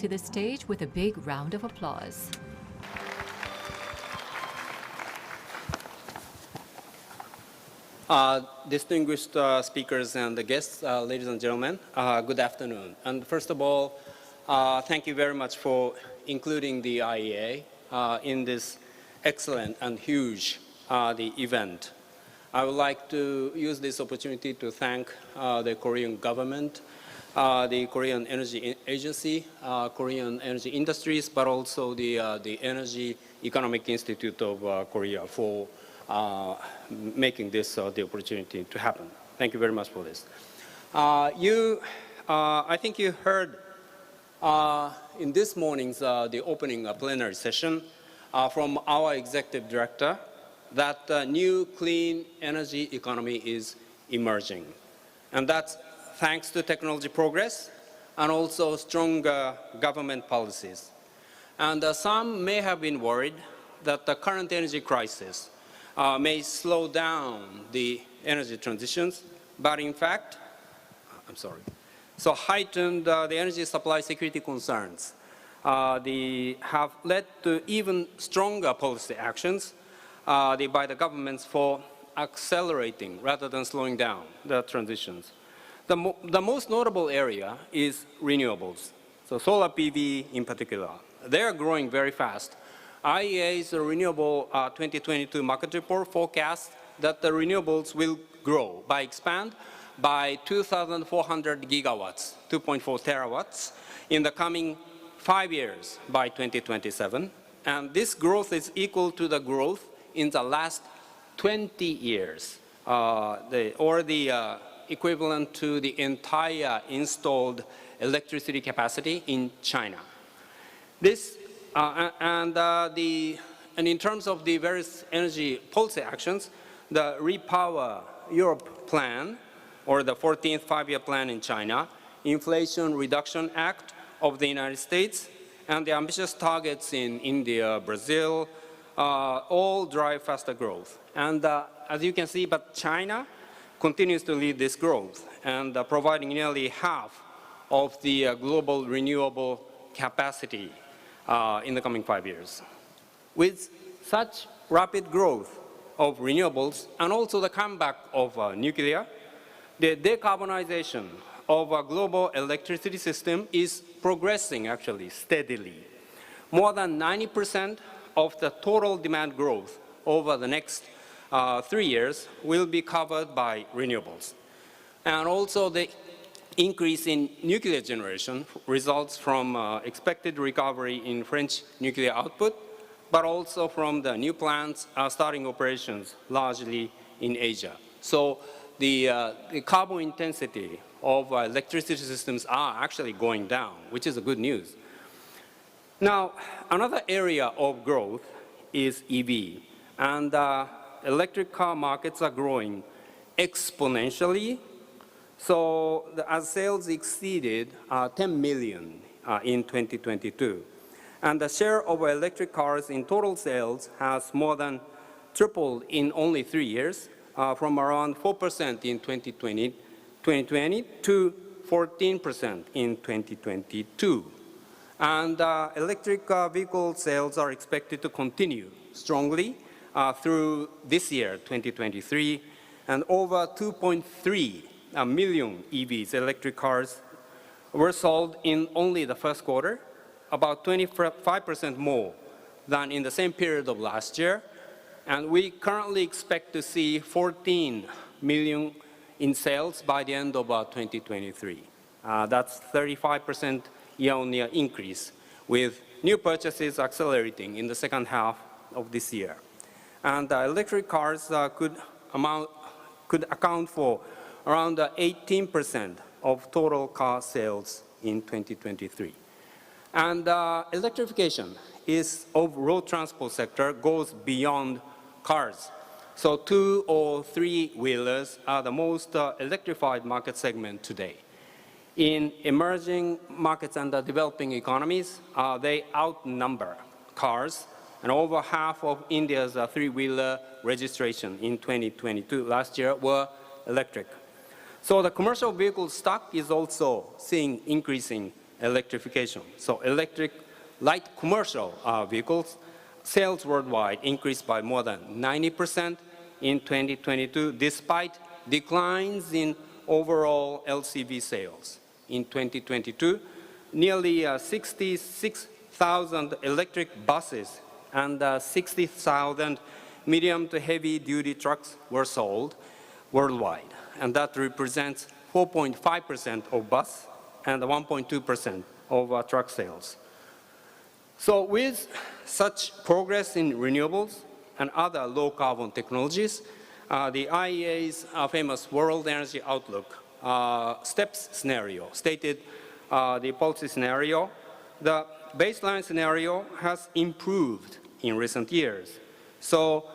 to the stage with a big round of applause. Distinguished speakers and the guests, ladies and gentlemen, good afternoon. And first of all, thank you very much for including the IEA in this excellent and huge the event. I would like to use this opportunity to thank the Korean government, the Korean Energy Agency, Korean Energy Industries, but also the Energy Economic Institute of Korea for making this the opportunity to happen. Thank you very much for this. I think you heard in this morning's the opening plenary session from our executive director that new clean energy economy is emerging. And that's thanks to technology progress and also stronger government policies. And some may have been worried that the current energy crisis may slow down the energy transitions, but in fact, so heightened the energy supply security concerns have led to even stronger policy actions by the governments for accelerating rather than slowing down the transitions. The most notable area is renewables, so solar PV in particular. They are growing very fast. IEA's renewable 2022 market report forecasts that the renewables will expand by 2,400 gigawatts, 2.4 terawatts, in the coming 5 years by 2027. And this growth is equal to the growth in the last 20 years, equivalent to the entire installed electricity capacity in China. This and in terms of the various energy policy actions, the Repower Europe plan, or the 14th five-year plan in China, Inflation Reduction Act of the United States, and the ambitious targets in India, Brazil, all drive faster growth. And as you can see, but China continues to lead this growth and providing nearly half of the global renewable capacity in the coming 5 years. With such rapid growth of renewables and also the comeback of nuclear, the decarbonization of a global electricity system is progressing actually steadily. More than 90% of the total demand growth over the next 3 years will be covered by renewables. And also the increase in nuclear generation results from expected recovery in French nuclear output, but also from the new plants starting operations largely in Asia. So the carbon intensity of electricity systems are actually going down, which is a good news. Now, another area of growth is EV, and electric car markets are growing exponentially. So as sales exceeded 10 million in 2022, and the share of electric cars in total sales has more than tripled in only 3 years, from around 4% in 2020 to 14% in 2022. And electric vehicle sales are expected to continue strongly through this year, 2023, and over 2.3 million EVs, electric cars, were sold in only the first quarter, about 25% more than in the same period of last year. And we currently expect to see 14 million in sales by the end of 2023. That's 35% year-on-year increase, with new purchases accelerating in the second half of this year. And electric cars could account for around 18% of total car sales in 2023. And electrification of road transport sector goes beyond cars. So 2 or 3-wheelers are the most electrified market segment today. In emerging markets and the developing economies, they outnumber cars, and over half of India's 3-wheeler registration in 2022 last year were electric. So the commercial vehicle stock is also seeing increasing electrification. So electric light commercial vehicles sales worldwide increased by more than 90% in 2022, despite declines in overall LCV sales. In 2022, nearly 66,000 electric buses and 60,000 medium to heavy duty trucks were sold worldwide, and that represents 4.5% of bus and 1.2% of truck sales. So with such progress in renewables and other low-carbon technologies, the IEA's famous World Energy Outlook STEPS scenario stated the policy scenario. The baseline scenario has improved in recent years. So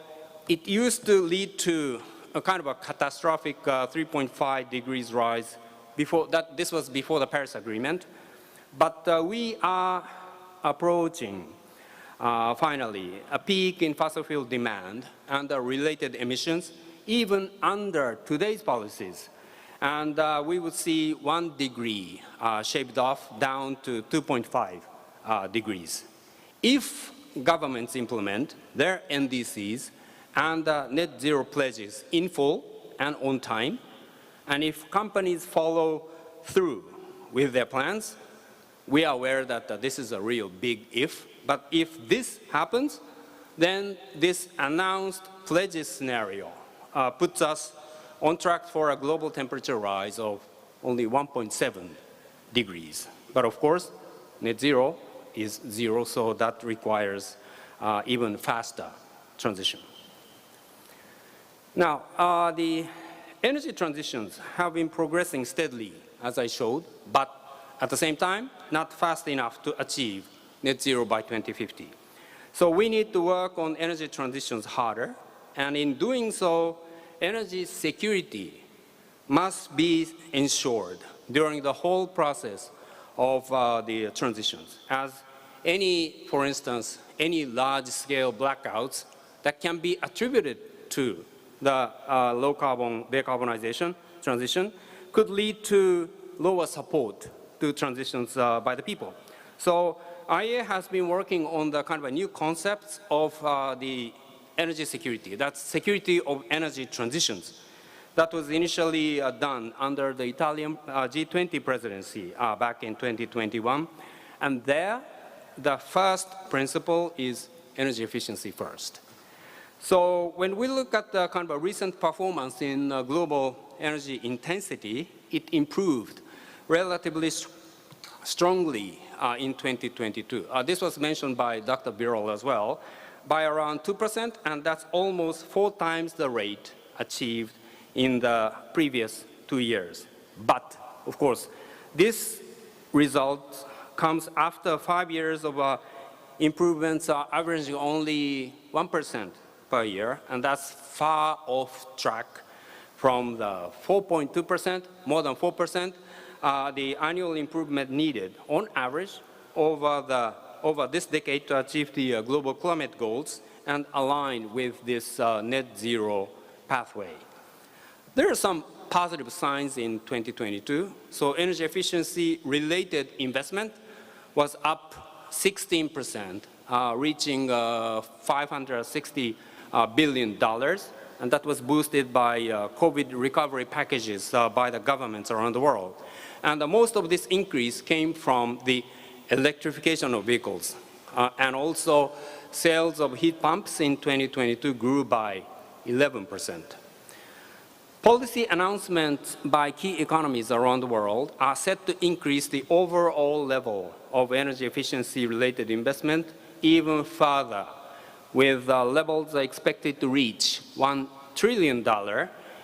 it used to lead to a kind of a catastrophic 3.5 degrees rise before that. This was before the Paris Agreement. But we are approaching finally a peak in fossil fuel demand and the related emissions even under today's policies. And we would see 1 degree shaved off down to 2.5 degrees. If governments implement their NDCs and net zero pledges in full and on time, and if companies follow through with their plans, we are aware that this is a real big if, but if this happens, then this announced pledges scenario puts us on track for a global temperature rise of only 1.7 degrees. But of course, net zero is zero, so that requires even faster transition. Now, the energy transitions have been progressing steadily, as I showed, but at the same time, not fast enough to achieve net zero by 2050. So we need to work on energy transitions harder, and in doing so, energy security must be ensured during the whole process of the transitions. As for instance, any large-scale blackouts that can be attributed to the low-carbon decarbonization transition could lead to lower support to transitions by the people. So IEA has been working on the kind of a new concepts of the energy security. That's security of energy transitions. That was initially done under the Italian G20 presidency back in 2021. And there, the first principle is energy efficiency first. So when we look at the kind of a recent performance in global energy intensity, it improved relatively strongly in 2022. This was mentioned by Dr. Birol as well, by around 2%, and that's almost 4 times the rate achieved in the previous 2 years. But, of course, this result comes after 5 years of improvements averaging only 1% per year, and that's far off track from the 4.2%, more than 4%, the annual improvement needed on average over this decade to achieve the global climate goals and align with this net zero pathway. There are some positive signs in 2022. So energy efficiency related investment was up 16%, reaching $560 billion. And that was boosted by COVID recovery packages by the governments around the world. And most of this increase came from the electrification of vehicles. And also sales of heat pumps in 2022 grew by 11%. Policy announcements by key economies around the world are set to increase the overall level of energy efficiency related investment even further, with levels expected to reach $1 trillion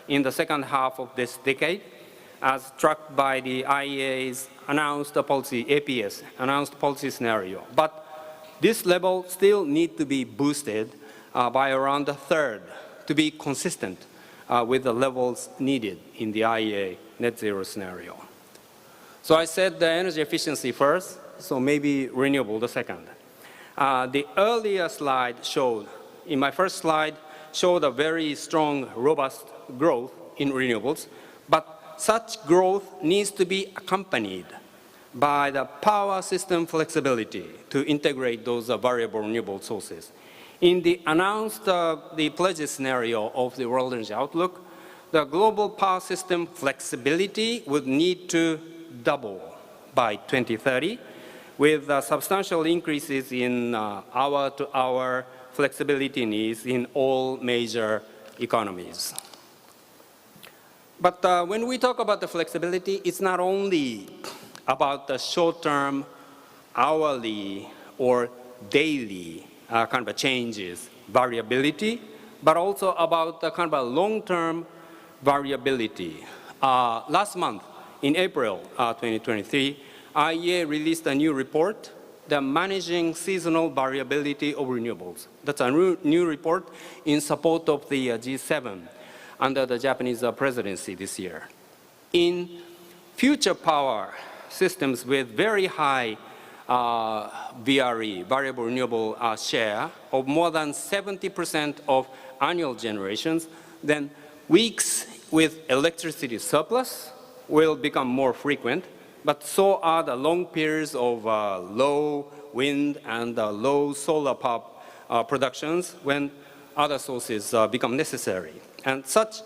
in the second half of this decade, as tracked by the IEA's announced policy, APS, announced policy scenario. But this level still needs to be boosted by around a third to be consistent with the levels needed in the IEA net zero scenario. So I said the energy efficiency first, so maybe renewable the second. The earlier slide showed, in my first slide, showed a very strong, robust growth in renewables, but such growth needs to be accompanied by the power system flexibility to integrate those variable renewable sources. In the announced the pledges scenario of the World Energy Outlook, the global power system flexibility would need to double by 2030, with substantial increases in hour-to-hour flexibility needs in all major economies. But when we talk about the flexibility, it's not only about the short-term, hourly, or daily kind of changes, variability, but also about the kind of long-term variability. Last month, in April 2023, IEA released a new report, the Managing Seasonal Variability of Renewables. That's a new report in support of the G7 under the Japanese presidency this year. In future power systems with very high VRE, variable renewable share of more than 70% of annual generations, then weeks with electricity surplus will become more frequent, but so are the long periods of low wind and low solar power productions when other sources become necessary. And such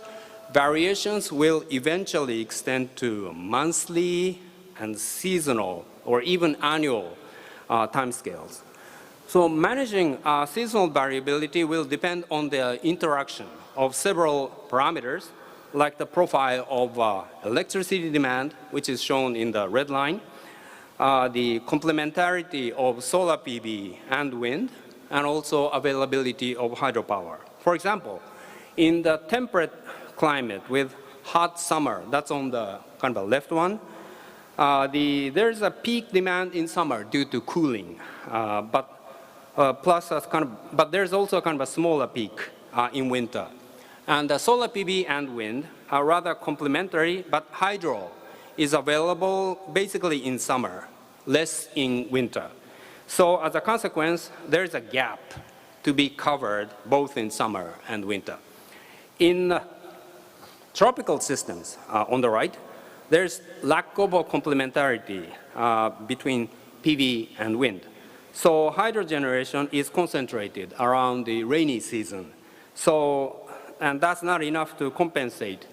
variations will eventually extend to monthly and seasonal or even annual timescales. So managing seasonal variability will depend on the interaction of several parameters, like the profile of electricity demand, which is shown in the red line, the complementarity of solar PV and wind, and also availability of hydropower. For example, in the temperate climate with hot summer, that's on the kind of left one, there's a peak demand in summer due to cooling, but there's also a kind of a smaller peak in winter. And the solar PV and wind are rather complementary, but hydro is available basically in summer, less in winter. So as a consequence, there is a gap to be covered both in summer and winter. In tropical systems on the right, there's lack of complementarity between PV and wind. So hydro generation is concentrated around the rainy season. And that's not enough to compensate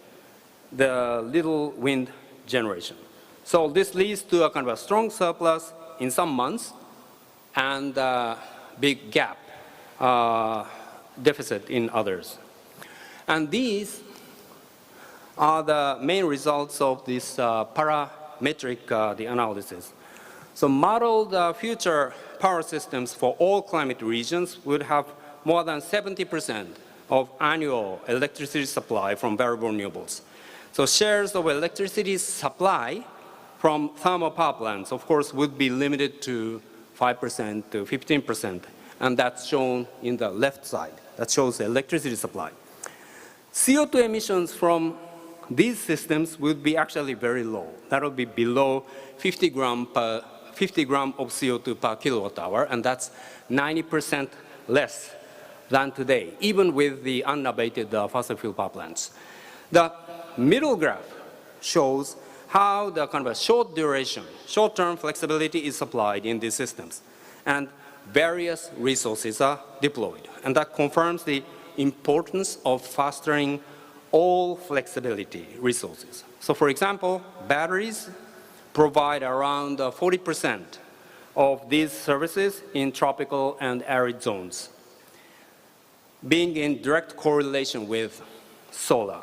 the little wind generation. So this leads to a kind of a strong surplus in some months and a big gap deficit in others. And these are the main results of this parametric the analysis. So modeled future power systems for all climate regions would have more than 70% of annual electricity supply from variable renewables. So shares of electricity supply from thermal power plants, of course, would be limited to 5% to 15%, and that's shown in the left side. That shows the electricity supply. CO2 emissions from these systems would be actually very low. That would be below 50 gram of CO2 per kilowatt hour, and that's 90% less than today, even with the unabated fossil fuel power plants. The middle graph shows how the kind of a short duration, short-term flexibility is supplied in these systems, and various resources are deployed. And that confirms the importance of fostering all flexibility resources. So for example, batteries provide around 40% of these services in tropical and arid zones, being in direct correlation with solar.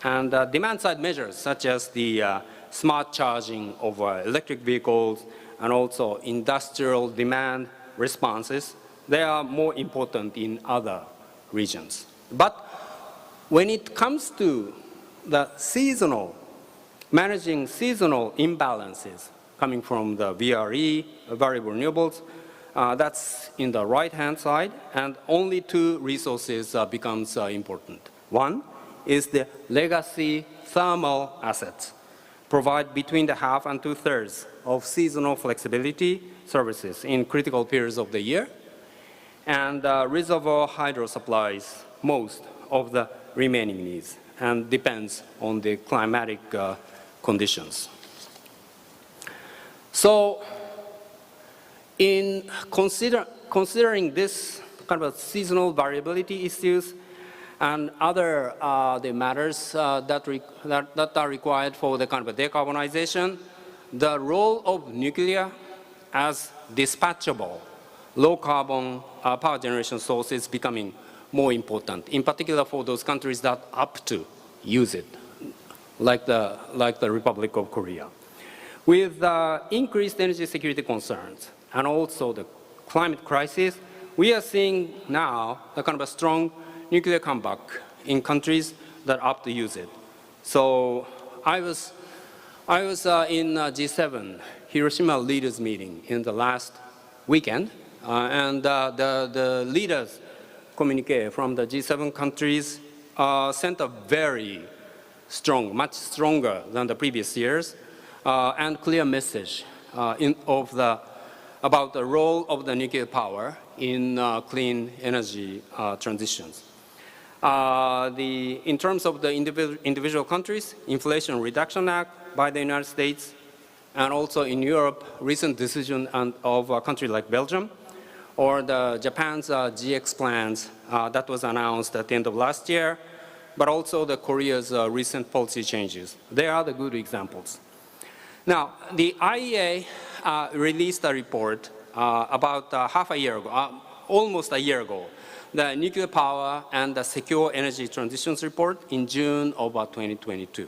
And demand-side measures such as the smart charging of electric vehicles and also industrial demand responses, they are more important in other regions. But when it comes to the managing seasonal imbalances coming from the VRE, variable renewables, that's in the right-hand side, and only two resources becomes important. One is the legacy thermal assets, provide between the half and two-thirds of seasonal flexibility services in critical periods of the year, and reservoir hydro supplies most of the remaining needs and depends on the climatic conditions. So in considering this kind of seasonal variability issues and other the matters that are required for the kind of decarbonization, the role of nuclear as dispatchable, low-carbon power generation source is becoming more important, in particular for those countries that opt to use it, like the Republic of Korea. With increased energy security concerns and also the climate crisis, we are seeing now a kind of a strong nuclear comeback in countries that opt to use it. So I was in G7 Hiroshima leaders meeting in the last weekend, and the leaders communique from the G7 countries sent a very strong, much stronger than the previous years, and clear message about the role of the nuclear power in clean energy transitions. In terms of the individual countries, Inflation Reduction Act by the United States, and also in Europe, recent decision of a country like Belgium, or Japan's GX plans that was announced at the end of last year, but also the Korea's recent policy changes. They are the good examples. Now, the IEA released a report about half a year ago, almost a year ago, the Nuclear Power and the Secure Energy Transitions Report in June of 2022.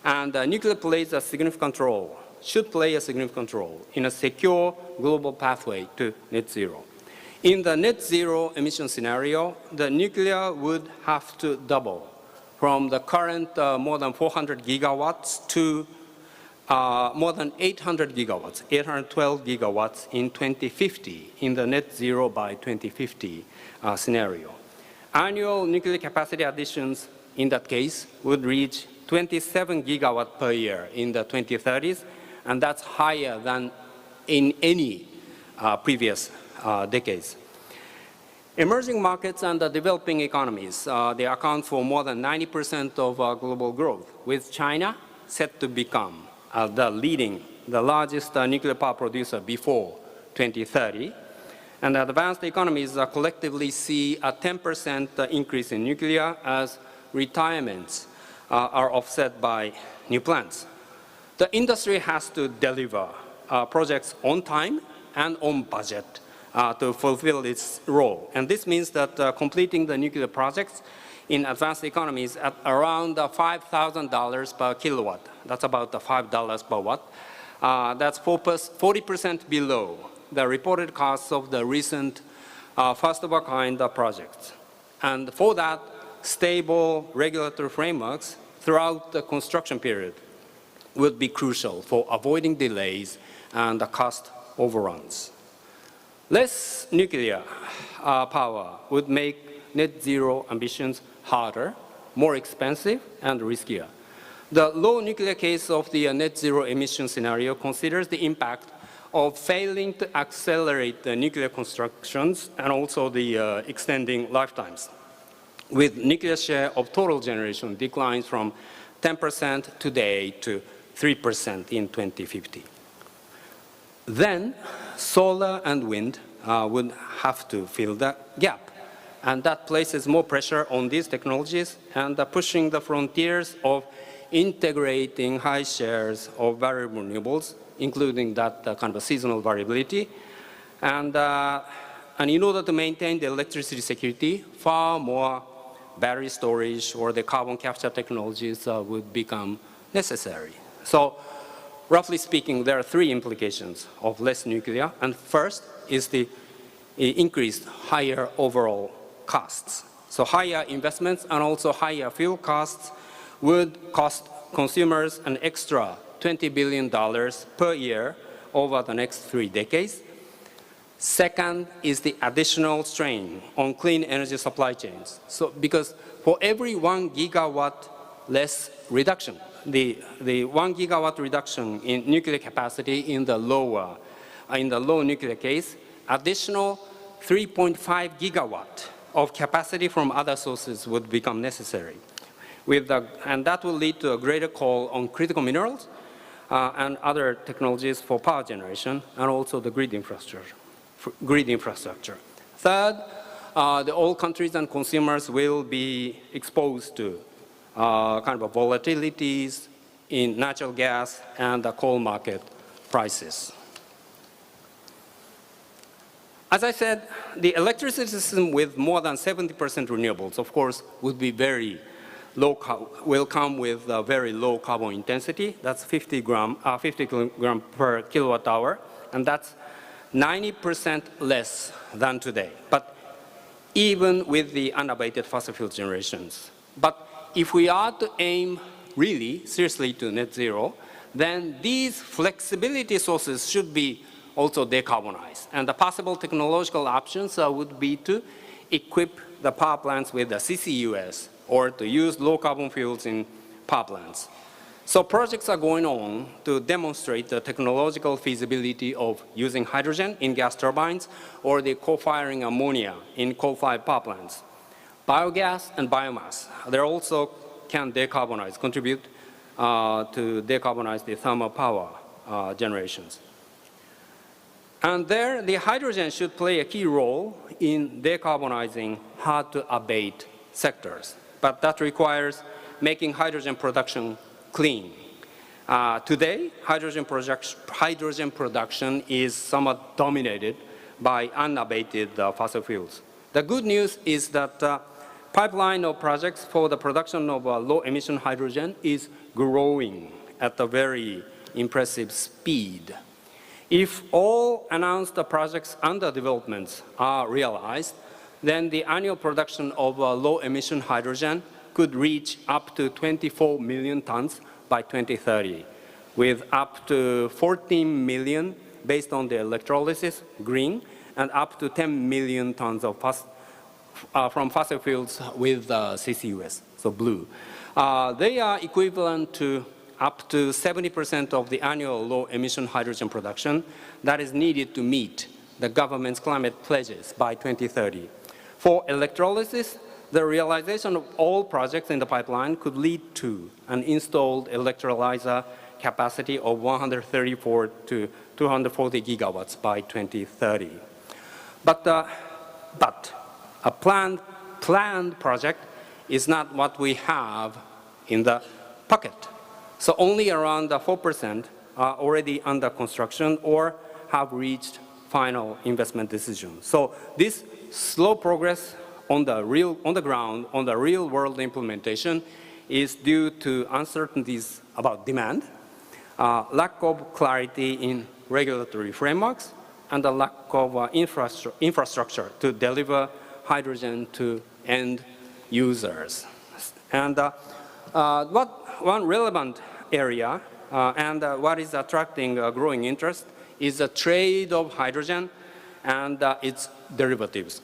And nuclear plays a significant role, should play a significant role in a secure global pathway to net zero. In the net zero emission scenario, the nuclear would have to double from the current more than 400 gigawatts to more than 800 gigawatts, 812 gigawatts in 2050, in the net zero by 2050 scenario. Annual nuclear capacity additions in that case would reach 27 gigawatts per year in the 2030s, and that's higher than in any previous decades. Emerging markets and the developing economies, they account for more than 90% of global growth, with China set to become the largest nuclear power producer before 2030. And advanced economies collectively see a 10% increase in nuclear as retirements are offset by new plants. The industry has to deliver projects on time and on budget to fulfill its role. And this means that completing the nuclear projects in advanced economies at around $5,000 per kilowatt. That's about $5 per watt. That's 40% below the reported costs of the recent first-of-a-kind projects. And for that, stable regulatory frameworks throughout the construction period would be crucial for avoiding delays and the cost overruns. Less nuclear power would make net zero ambitions harder, more expensive, and riskier. The low nuclear case of the net zero emission scenario considers the impact of failing to accelerate the nuclear constructions and also the extending lifetimes, with nuclear share of total generation declines from 10% today to 3% in 2050. Then solar and wind would have to fill the gap. And that places more pressure on these technologies and pushing the frontiers of integrating high shares of variable renewables, including that kind of seasonal variability. And in order to maintain the electricity security, far more battery storage or the carbon capture technologies would become necessary. So roughly speaking, there are three implications of less nuclear. And first is the increased higher overall costs. So higher investments and also higher fuel costs would cost consumers an extra $20 billion per year over the next 3 decades. Second is the additional strain on clean energy supply chains. So because for every 1 gigawatt less reduction, the 1 gigawatt reduction in nuclear capacity in the low nuclear case, additional 3.5 gigawatt of capacity from other sources would become necessary. And that will lead to a greater call on critical minerals, and other technologies for power generation, and also the grid infrastructure. Third, all countries and consumers will be exposed to kind of volatilities in natural gas and the coal market prices. As I said, the electricity system with more than 70% renewables, of course, would be very low, will come with a very low carbon intensity. That's 50 gram per kilowatt hour, and that's 90% less than today. But even with the unabated fossil fuel generations. But if we are to aim really seriously to net zero, then these flexibility sources should be also decarbonized. And the possible technological options would be to equip the power plants with the CCUS or to use low carbon fuels in power plants. So projects are going on to demonstrate the technological feasibility of using hydrogen in gas turbines or the co-firing ammonia in coal-fired power plants. Biogas and biomass, they also can decarbonize, contribute to decarbonize the thermal power generations. And there, the hydrogen should play a key role in decarbonizing hard-to-abate sectors. But that requires making hydrogen production clean. Today, hydrogen production is somewhat dominated by unabated fossil fuels. The good news is that pipeline of projects for the production of low-emission hydrogen is growing at a very impressive speed. If all announced projects under development are realized, then the annual production of low-emission hydrogen could reach up to 24 million tons by 2030, with up to 14 million based on the electrolysis, green, and up to 10 million tons of from fossil fuels with CCUS, so blue. They are equivalent to up to 70% of the annual low-emission hydrogen production that is needed to meet the government's climate pledges by 2030. For electrolysis, the realization of all projects in the pipeline could lead to an installed electrolyzer capacity of 134 to 240 gigawatts by 2030. But a planned project is not what we have in the pocket. So only around 4% are already under construction or have reached final investment decisions. So this slow progress on the ground, on the real world implementation is due to uncertainties about demand, lack of clarity in regulatory frameworks, and the lack of infrastructure to deliver hydrogen to end users. And one relevant area and what is attracting growing interest is the trade of hydrogen and its derivatives.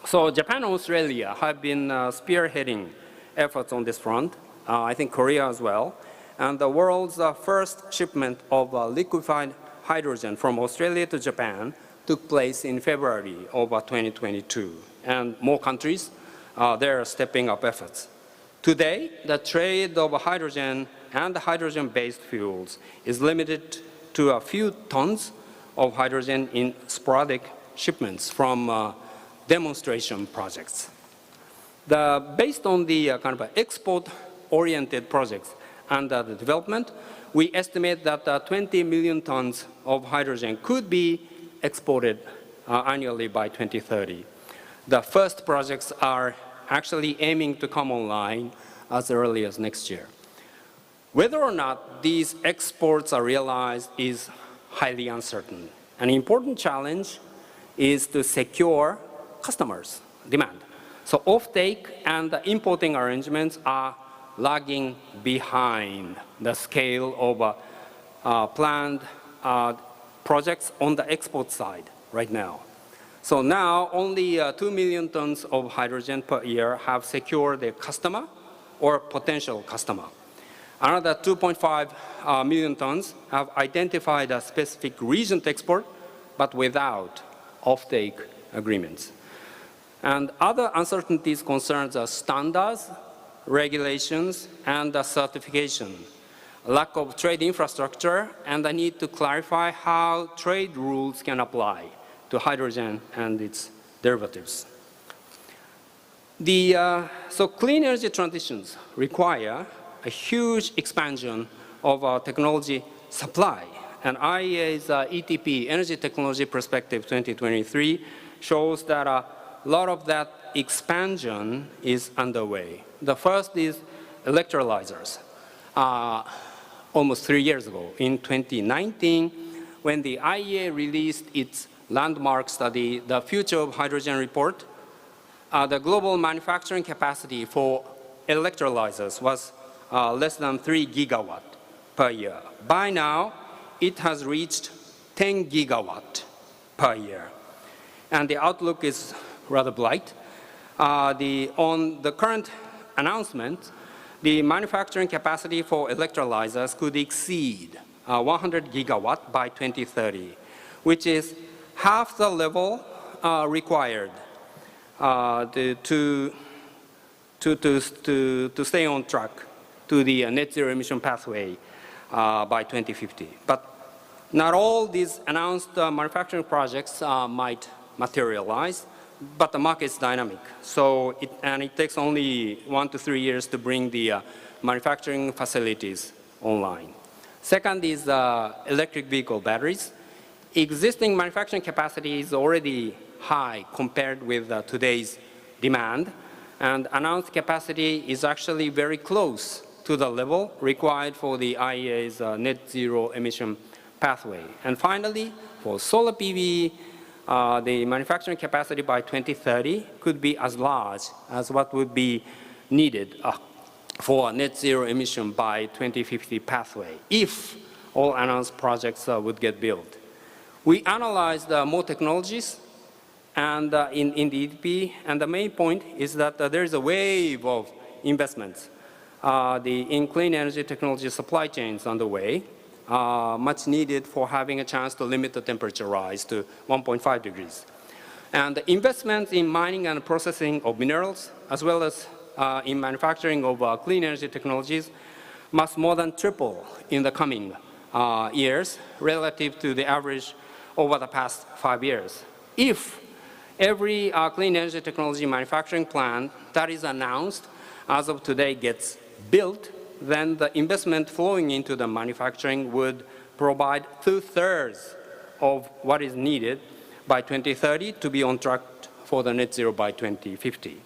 So Japan and Australia have been spearheading efforts on this front, I think Korea as well, and the world's first shipment of liquefied hydrogen from Australia to Japan took place in February of 2022, and more countries, they're stepping up efforts. Today, the trade of hydrogen and hydrogen-based fuels is limited to a few tons of hydrogen in sporadic shipments from demonstration projects. Based on the kind of export-oriented projects under the development, we estimate that 20 million tons of hydrogen could be exported annually by 2030. The first projects are actually aiming to come online as early as next year. Whether or not these exports are realized is highly uncertain. An important challenge is to secure customers' demand. So offtake and the importing arrangements are lagging behind the scale of planned projects on the export side right now. So now only 2 million tons of hydrogen per year have secured a customer or potential customer. Another 2.5 million tons have identified a specific region to export, but without offtake agreements. And other uncertainties concern the standards, regulations, and the certification lack of trade infrastructure, and the need to clarify how trade rules can apply to hydrogen and its derivatives. So clean energy transitions require a huge expansion of our technology supply. And IEA's ETP, Energy Technology Perspective 2023, shows that a lot of that expansion is underway. The first is electrolyzers. Almost 3 years ago, in 2019, when the IEA released its landmark study, The Future of Hydrogen Report, the global manufacturing capacity for electrolyzers was less than 3 gigawatt per year. By now, it has reached 10 gigawatt per year. And the outlook is rather bright. On the current announcement, the manufacturing capacity for electrolyzers could exceed 100 gigawatt by 2030, which is half the level required to stay on track to the net zero emission pathway by 2050. But not all these announced manufacturing projects might materialize, but the market is dynamic. So it takes only 1 to 3 years to bring the manufacturing facilities online. Second is electric vehicle batteries. Existing manufacturing capacity is already high compared with today's demand, and announced capacity is actually very close to the level required for the IEA's net zero emission pathway. And finally, for solar PV, the manufacturing capacity by 2030 could be as large as what would be needed for a net zero emission by 2050 pathway, if all announced projects would get built. We analyzed more technologies and in the EDP, and the main point is that there is a wave of investments in clean energy technology supply chains underway, much needed for having a chance to limit the temperature rise to 1.5 degrees. And the investments in mining and processing of minerals, as well as in manufacturing of clean energy technologies, must more than triple in the coming years relative to the average over the past 5 years. If every clean energy technology manufacturing plant that is announced as of today gets built, then the investment flowing into the manufacturing would provide 2/3 of what is needed by 2030 to be on track for the net zero by 2050.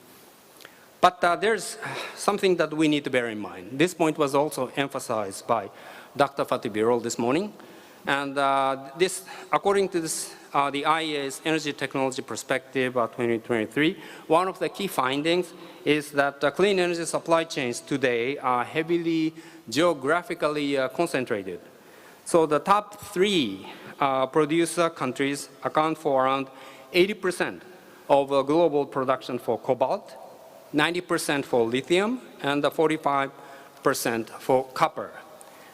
But there's something that we need to bear in mind. This point was also emphasized by Dr. Fatih Birol this morning. And according to the IEA's Energy Technology Perspective 2023, one of the key findings is that clean energy supply chains today are heavily geographically concentrated. So the top 3 producer countries account for around 80% of global production for cobalt, 90% for lithium, and 45% for copper.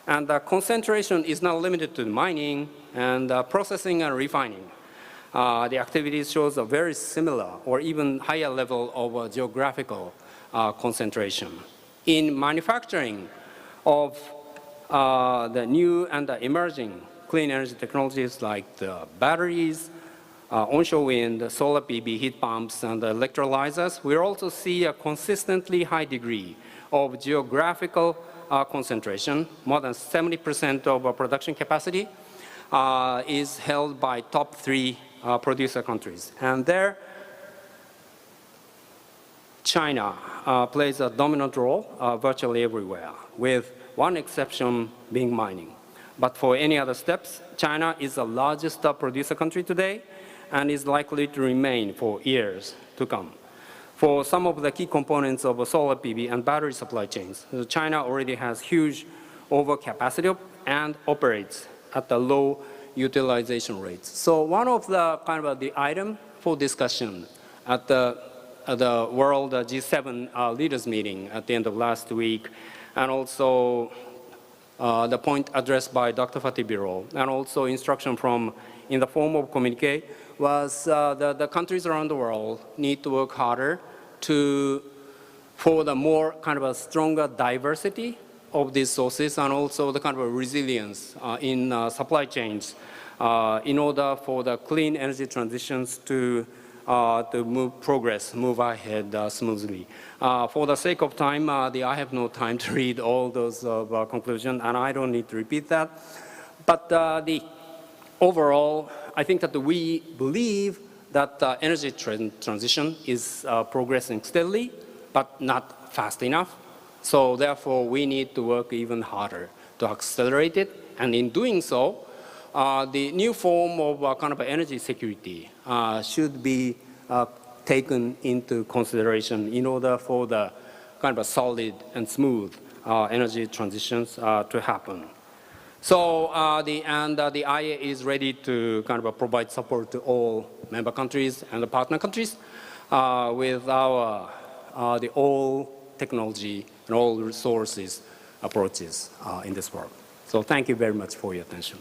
And the concentration is not limited to mining and processing and refining. The activities shows a very similar or even higher level of geographical concentration. In manufacturing of the new and the emerging clean energy technologies like the batteries, onshore wind, solar PV, heat pumps, and electrolyzers, we also see a consistently high degree of geographical concentration. More than 70% of our production capacity is held by top 3 producer countries. And there, China plays a dominant role virtually everywhere, with one exception being mining. But for any other steps, China is the largest producer country today and is likely to remain for years to come. For some of the key components of solar PV and battery supply chains, China already has huge overcapacity and operates at the low utilization rates. So one of the the item for discussion at the World G7 leaders meeting at the end of last week, and also the point addressed by Dr. Fatih Birol, and also instruction from in the form of communique, was the countries around the world need to work harder for the more a stronger diversity of these sources and also the kind of resilience in supply chains in order for the clean energy transitions to move ahead smoothly. For the sake of time, I have no time to read all those conclusions, and I don't need to repeat that. But the overall, I think that we believe that energy transition is progressing steadily, but not fast enough. So therefore, we need to work even harder to accelerate it. And in doing so, the new form of kind of energy security should be taken into consideration in order for the kind of a solid and smooth energy transitions to happen. So the IA is ready to kind of provide support to all member countries and the partner countries with the all technology and all resources approaches in this work. So thank you very much for your attention.